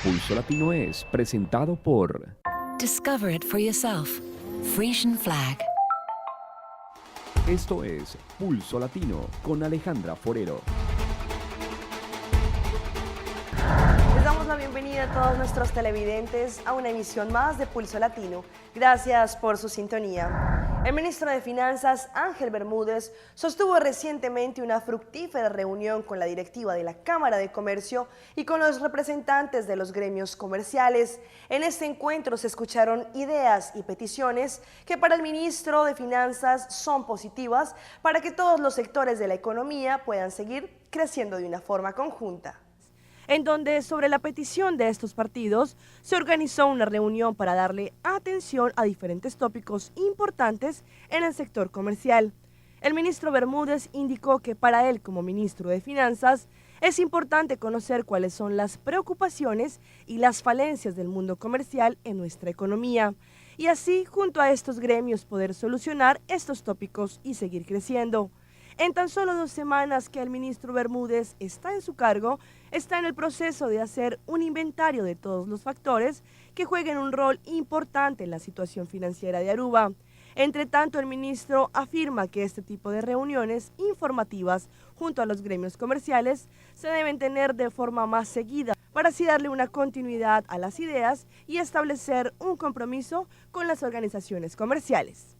Pulso Latino es presentado por Discover it for yourself. Frisian Flag. Esto es Pulso Latino con Alejandra Forero. Les damos la bienvenida a todos nuestros televidentes a una emisión más de Pulso Latino. Gracias por su sintonía. El ministro de Finanzas, Ángel Bermúdez, sostuvo recientemente una fructífera reunión con la directiva de la Cámara de Comercio y con los representantes de los gremios comerciales. En este encuentro se escucharon ideas y peticiones que para el ministro de Finanzas son positivas para que todos los sectores de la economía puedan seguir creciendo de una forma conjunta, en donde sobre la petición de estos partidos se organizó una reunión para darle atención a diferentes tópicos importantes en el sector comercial. El ministro Bermúdez indicó que para él como ministro de Finanzas es importante conocer cuáles son las preocupaciones y las falencias del mundo comercial en nuestra economía y así junto a estos gremios poder solucionar estos tópicos y seguir creciendo. En tan solo 2 semanas que el ministro Bermúdez está en su cargo, está en el proceso de hacer un inventario de todos los factores que jueguen un rol importante en la situación financiera de Aruba. Entre tanto, el ministro afirma que este tipo de reuniones informativas junto a los gremios comerciales se deben tener de forma más seguida para así darle una continuidad a las ideas y establecer un compromiso con las organizaciones comerciales.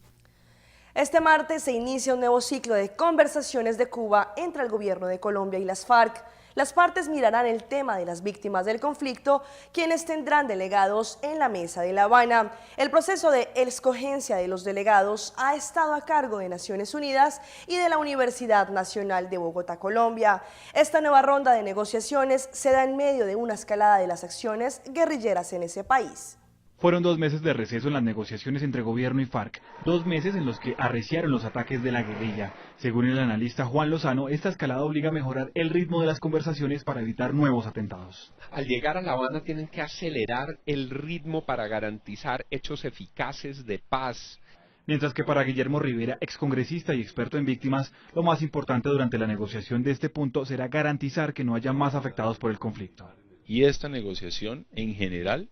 Este martes se inicia un nuevo ciclo de conversaciones de Cuba entre el gobierno de Colombia y las FARC. Las partes mirarán el tema de las víctimas del conflicto, quienes tendrán delegados en la mesa de La Habana. El proceso de escogencia de los delegados ha estado a cargo de Naciones Unidas y de la Universidad Nacional de Bogotá, Colombia. Esta nueva ronda de negociaciones se da en medio de una escalada de las acciones guerrilleras en ese país. Fueron 2 meses de receso en las negociaciones entre gobierno y FARC, 2 meses en los que arreciaron los ataques de la guerrilla. Según el analista Juan Lozano, esta escalada obliga a mejorar el ritmo de las conversaciones para evitar nuevos atentados. Al llegar a La Habana tienen que acelerar el ritmo para garantizar hechos eficaces de paz. Mientras que para Guillermo Rivera, excongresista y experto en víctimas, lo más importante durante la negociación de este punto será garantizar que no haya más afectados por el conflicto. Y esta negociación en general,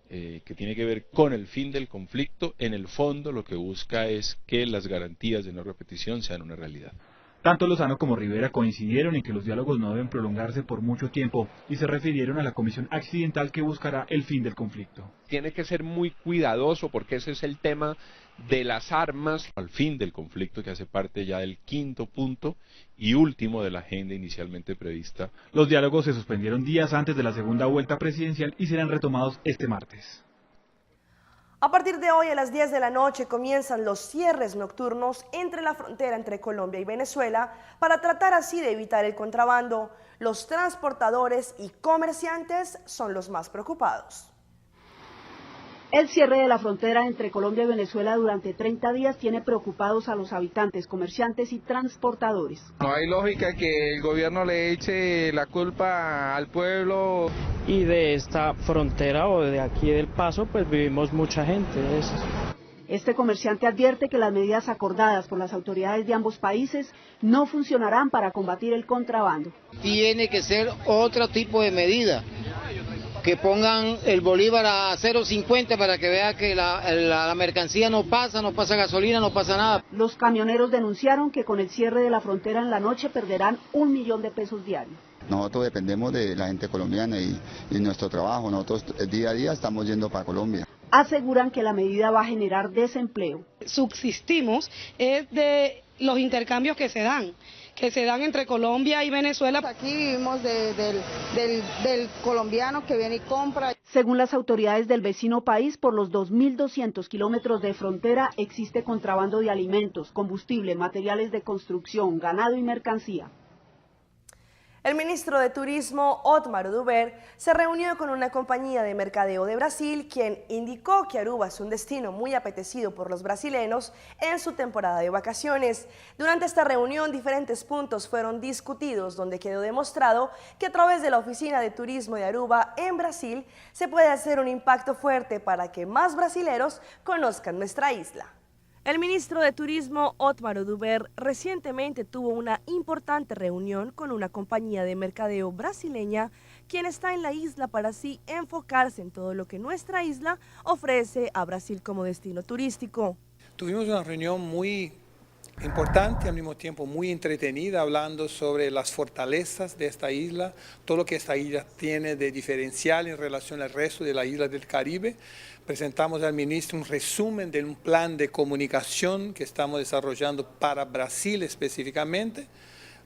que tiene que ver con el fin del conflicto, en el fondo lo que busca es que las garantías de no repetición sean una realidad. Tanto Lozano como Rivera coincidieron en que los diálogos no deben prolongarse por mucho tiempo y se refirieron a la comisión accidental que buscará el fin del conflicto. Tiene que ser muy cuidadoso porque ese es el tema de las armas Al fin del conflicto, que hace parte ya del 5º punto y último de la agenda inicialmente prevista. Los diálogos se suspendieron días antes de la segunda vuelta presidencial y serán retomados este martes. A partir de hoy a las 10 de la noche comienzan los cierres nocturnos entre la frontera entre Colombia y Venezuela para tratar así de evitar el contrabando. Los transportadores y comerciantes son los más preocupados. El cierre de la frontera entre Colombia y Venezuela durante 30 días tiene preocupados a los habitantes, comerciantes y transportadores. No hay lógica que el gobierno le eche la culpa al pueblo. Y de esta frontera o de aquí del paso pues vivimos mucha gente. Este comerciante advierte que las medidas acordadas por las autoridades de ambos países no funcionarán para combatir el contrabando. Tiene que ser otro tipo de medida, que pongan el bolívar a 0.50 para que vea que la mercancía no pasa gasolina, no pasa nada. Los camioneros denunciaron que con el cierre de la frontera en la noche perderán 1 millón de pesos diarios. Nosotros dependemos de la gente colombiana y nuestro trabajo. Nosotros día a día estamos yendo para Colombia. Aseguran que la medida va a generar desempleo. Subsistimos es de los intercambios que se dan entre Colombia y Venezuela. Aquí vivimos del colombiano que viene y compra. Según las autoridades del vecino país, por los 2.200 kilómetros de frontera existe contrabando de alimentos, combustible, materiales de construcción, ganado y mercancía. El ministro de Turismo, Otmar Oduber, se reunió con una compañía de mercadeo de Brasil, quien indicó que Aruba es un destino muy apetecido por los brasileños en su temporada de vacaciones. Durante esta reunión, diferentes puntos fueron discutidos, donde quedó demostrado que a través de la Oficina de Turismo de Aruba en Brasil se puede hacer un impacto fuerte para que más brasileros conozcan nuestra isla. El ministro de Turismo, Otmar Oduber, recientemente tuvo una importante reunión con una compañía de mercadeo brasileña quien está en la isla para así enfocarse en todo lo que nuestra isla ofrece a Brasil como destino turístico. Tuvimos una reunión muy importante, al mismo tiempo muy entretenida, hablando sobre las fortalezas de esta isla, todo lo que esta isla tiene de diferencial en relación al resto de las islas del Caribe. Presentamos al ministro un resumen de un plan de comunicación que estamos desarrollando para Brasil específicamente.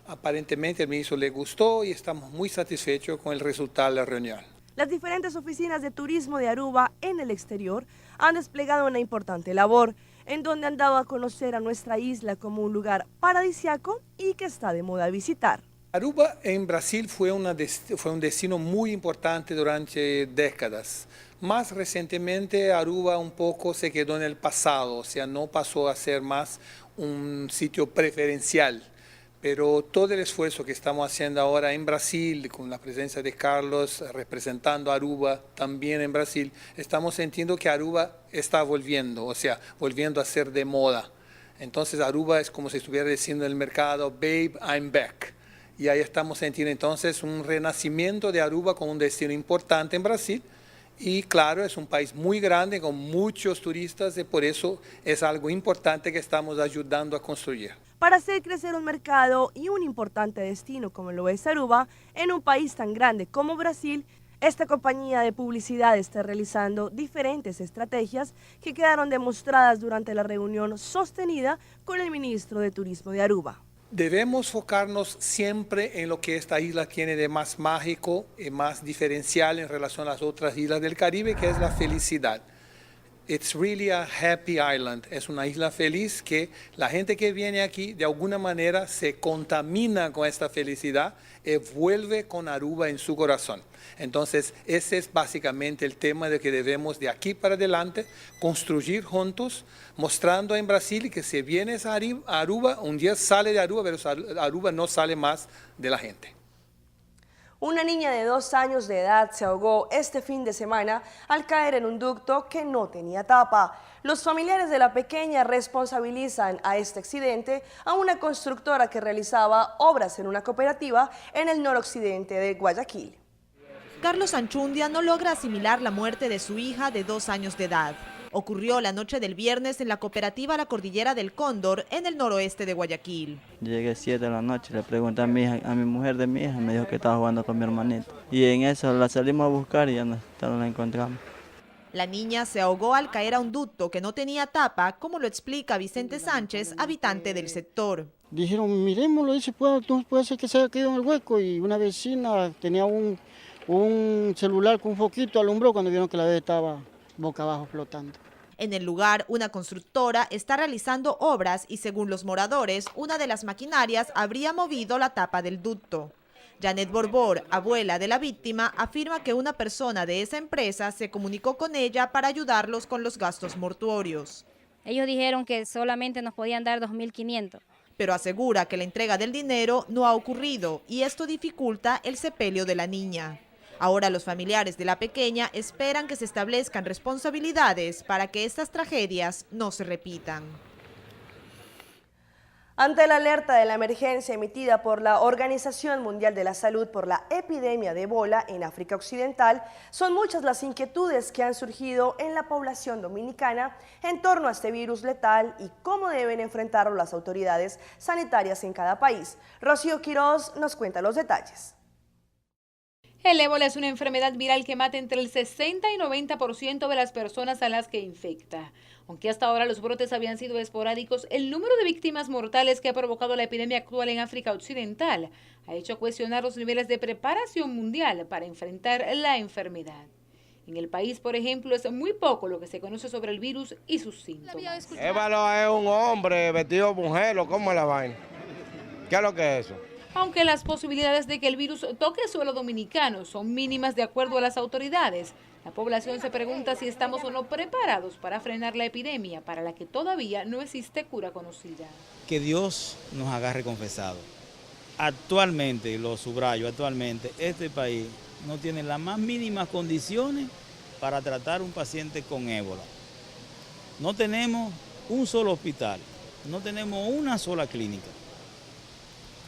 Aparentemente al ministro le gustó y estamos muy satisfechos con el resultado de la reunión. Las diferentes oficinas de turismo de Aruba en el exterior han desplegado una importante labor, en donde han dado a conocer a nuestra isla como un lugar paradisíaco y que está de moda visitar. Aruba en Brasil fue un destino muy importante durante décadas. Más recientemente Aruba un poco se quedó en el pasado, o sea, no pasó a ser más un sitio preferencial. Pero todo el esfuerzo que estamos haciendo ahora en Brasil, con la presencia de Carlos representando a Aruba también en Brasil, estamos sintiendo que Aruba está volviendo, o sea, volviendo a ser de moda. Entonces Aruba es como si estuviera diciendo en el mercado, babe, I'm back. Y ahí estamos sintiendo entonces un renacimiento de Aruba como un destino importante en Brasil. Y claro, es un país muy grande con muchos turistas y por eso es algo importante que estamos ayudando a construir. Para hacer crecer un mercado y un importante destino como lo es Aruba, en un país tan grande como Brasil, esta compañía de publicidad está realizando diferentes estrategias que quedaron demostradas durante la reunión sostenida con el ministro de Turismo de Aruba. Debemos enfocarnos siempre en lo que esta isla tiene de más mágico y más diferencial en relación a las otras islas del Caribe, que es la felicidad. It's really a happy island. Es una isla feliz que la gente que viene aquí de alguna manera se contamina con esta felicidad y vuelve con Aruba en su corazón. Entonces ese es básicamente el tema de que debemos de aquí para adelante construir juntos, mostrando en Brasil que si vienes a Aruba, un día sale de Aruba, pero Aruba no sale más de la gente. Una niña de 2 años de edad se ahogó este fin de semana al caer en un ducto que no tenía tapa. Los familiares de la pequeña responsabilizan a este accidente a una constructora que realizaba obras en una cooperativa en el noroccidente de Guayaquil. Carlos Anchundia no logra asimilar la muerte de su hija de 2 años de edad. Ocurrió la noche del viernes en la cooperativa La Cordillera del Cóndor, en el noroeste de Guayaquil. Llegué 7 de la noche, le pregunté a mi mujer de mi hija, me dijo que estaba jugando con mi hermanito. Y en eso la salimos a buscar y ya no la encontramos. La niña se ahogó al caer a un ducto que no tenía tapa, como lo explica Vicente Sánchez, habitante del sector. Dijeron, miremoslo, dice, puede ser que se haya caído en el hueco, y una vecina tenía un celular con un foquito, alumbró cuando vieron que la bebé estaba boca abajo flotando. En el lugar, una constructora está realizando obras y según los moradores, una de las maquinarias habría movido la tapa del ducto. Janet Borbor, abuela de la víctima, afirma que una persona de esa empresa se comunicó con ella para ayudarlos con los gastos mortuorios. Ellos dijeron que solamente nos podían dar 2.500. Pero asegura que la entrega del dinero no ha ocurrido y esto dificulta el sepelio de la niña. Ahora los familiares de la pequeña esperan que se establezcan responsabilidades para que estas tragedias no se repitan. Ante la alerta de la emergencia emitida por la Organización Mundial de la Salud por la epidemia de Ebola en África Occidental, son muchas las inquietudes que han surgido en la población dominicana en torno a este virus letal y cómo deben enfrentarlo las autoridades sanitarias en cada país. Rocío Quiroz nos cuenta los detalles. El ébola es una enfermedad viral que mata entre el 60 y 90% de las personas a las que infecta. Aunque hasta ahora los brotes habían sido esporádicos, el número de víctimas mortales que ha provocado la epidemia actual en África Occidental ha hecho cuestionar los niveles de preparación mundial para enfrentar la enfermedad. En el país, por ejemplo, es muy poco lo que se conoce sobre el virus y sus síntomas. Ébola es un hombre vestido de mujer, ¿cómo es la vaina? ¿Qué es lo que es eso? Aunque las posibilidades de que el virus toque suelo dominicano son mínimas de acuerdo a las autoridades, la población se pregunta si estamos o no preparados para frenar la epidemia, para la que todavía no existe cura conocida. Que Dios nos agarre confesado. Actualmente, lo subrayo, actualmente este país no tiene las más mínimas condiciones para tratar un paciente con ébola. No tenemos un solo hospital, no tenemos una sola clínica.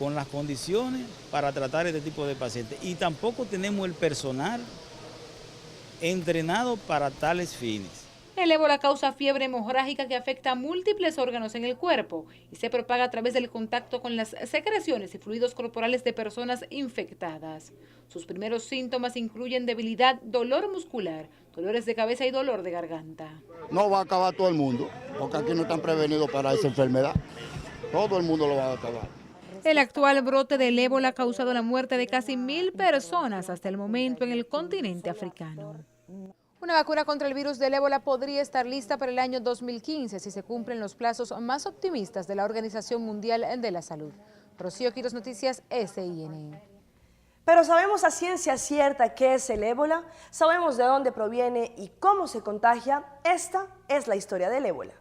con las condiciones para tratar este tipo de pacientes. Y tampoco tenemos el personal entrenado para tales fines. El ébola causa fiebre hemorrágica que afecta a múltiples órganos en el cuerpo y se propaga a través del contacto con las secreciones y fluidos corporales de personas infectadas. Sus primeros síntomas incluyen debilidad, dolor muscular, dolores de cabeza y dolor de garganta. No va a acabar todo el mundo, porque aquí no están prevenidos para esa enfermedad. Todo el mundo lo va a acabar. El actual brote del ébola ha causado la muerte de casi 1000 personas hasta el momento en el continente africano. Una vacuna contra el virus del ébola podría estar lista para el año 2015 si se cumplen los plazos más optimistas de la Organización Mundial de la Salud. Rocío Quiros, Noticias SIN. Pero ¿sabemos a ciencia cierta qué es el ébola? ¿Sabemos de dónde proviene y cómo se contagia? Esta es la historia del ébola.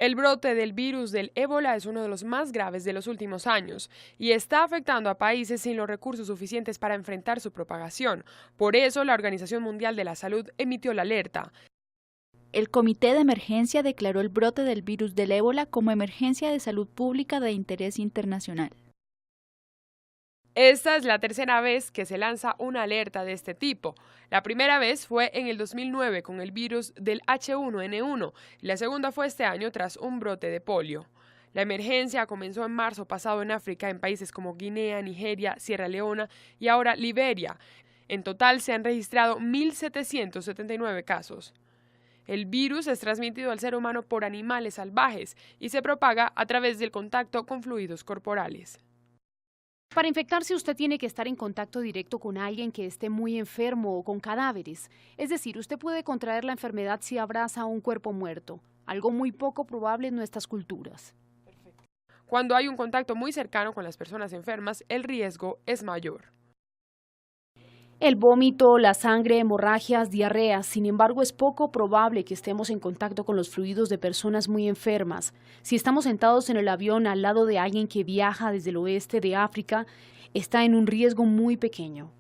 El brote del virus del ébola es uno de los más graves de los últimos años y está afectando a países sin los recursos suficientes para enfrentar su propagación. Por eso, la Organización Mundial de la Salud emitió la alerta. El Comité de Emergencia declaró el brote del virus del ébola como emergencia de salud pública de interés internacional. Esta es la tercera vez que se lanza una alerta de este tipo. La primera vez fue en el 2009 con el virus del H1N1 y la segunda fue este año tras un brote de polio. La emergencia comenzó en marzo pasado en África, en países como Guinea, Nigeria, Sierra Leona y ahora Liberia. En total se han registrado 1.779 casos. El virus es transmitido al ser humano por animales salvajes y se propaga a través del contacto con fluidos corporales. Para infectarse usted tiene que estar en contacto directo con alguien que esté muy enfermo o con cadáveres. Es decir, usted puede contraer la enfermedad si abraza a un cuerpo muerto, algo muy poco probable en nuestras culturas. Cuando hay un contacto muy cercano con las personas enfermas, el riesgo es mayor. El vómito, la sangre, hemorragias, diarreas, sin embargo es poco probable que estemos en contacto con los fluidos de personas muy enfermas. Si estamos sentados en el avión al lado de alguien que viaja desde el oeste de África, está en un riesgo muy pequeño.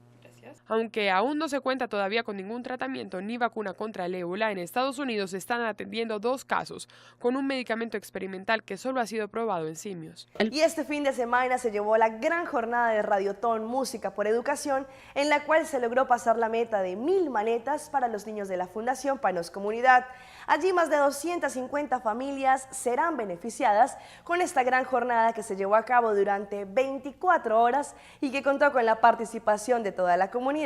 Aunque aún no se cuenta todavía con ningún tratamiento ni vacuna contra el ébola, en Estados Unidos se están atendiendo 2 casos con un medicamento experimental que solo ha sido probado en simios. Y este fin de semana se llevó la gran jornada de Radiotón Música por Educación, en la cual se logró pasar la meta de 1000 maletas para los niños de la Fundación Panos Comunidad. Allí más de 250 familias serán beneficiadas con esta gran jornada que se llevó a cabo durante 24 horas y que contó con la participación de toda la comunidad.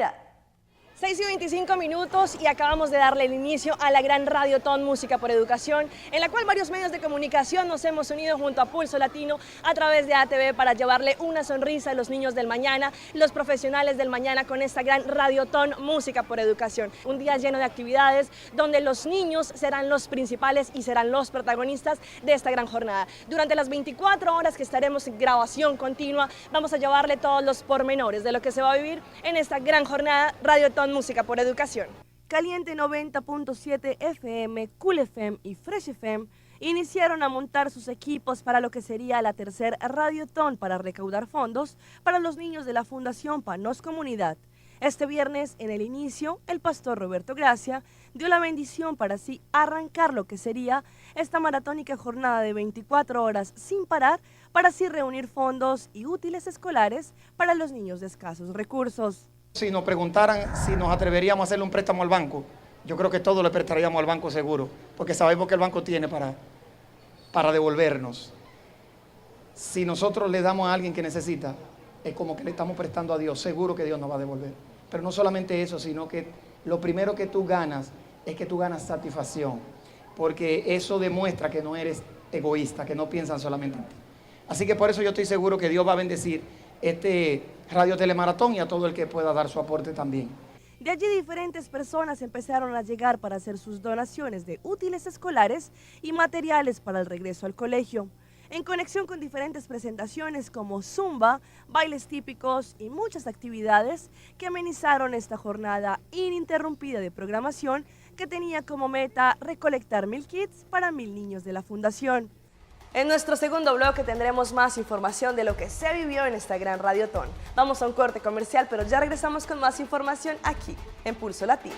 6:25 y acabamos de darle el inicio a la gran Radiotón Música por Educación, en la cual varios medios de comunicación nos hemos unido junto a Pulso Latino a través de ATV para llevarle una sonrisa a los niños del mañana, los profesionales del mañana con esta gran Radiotón Música por Educación. Un día lleno de actividades donde los niños serán los principales y serán los protagonistas de esta gran jornada. Durante las 24 horas que estaremos en grabación continua, vamos a llevarle todos los pormenores de lo que se va a vivir en esta gran jornada Radiotón Música por Educación. Caliente 90.7 FM, Cool FM y Fresh FM iniciaron a montar sus equipos para lo que sería la tercer Radiotón para recaudar fondos para los niños de la Fundación Panos Comunidad. Este viernes, en el inicio, el pastor Roberto Gracia dio la bendición para así arrancar lo que sería esta maratónica jornada de 24 horas sin parar para así reunir fondos y útiles escolares para los niños de escasos recursos. Si nos preguntaran si nos atreveríamos a hacerle un préstamo al banco, yo creo que todos le prestaríamos al banco seguro, porque sabemos que el banco tiene para devolvernos. Si nosotros le damos a alguien que necesita, es como que le estamos prestando a Dios, seguro que Dios nos va a devolver. Pero no solamente eso, sino que lo primero que tú ganas es que tú ganas satisfacción, porque eso demuestra que no eres egoísta, que no piensan solamente en ti. Así que por eso yo estoy seguro que Dios va a bendecir este Radio Telemaratón y a todo el que pueda dar su aporte también. De allí diferentes personas empezaron a llegar para hacer sus donaciones de útiles escolares y materiales para el regreso al colegio, en conexión con diferentes presentaciones como zumba, bailes típicos y muchas actividades que amenizaron esta jornada ininterrumpida de programación que tenía como meta recolectar 1000 kits para 1000 niños de la Fundación. En nuestro segundo bloque tendremos más información de lo que se vivió en esta gran Radiotón. Vamos a un corte comercial, pero ya regresamos con más información aquí en Pulso Latino.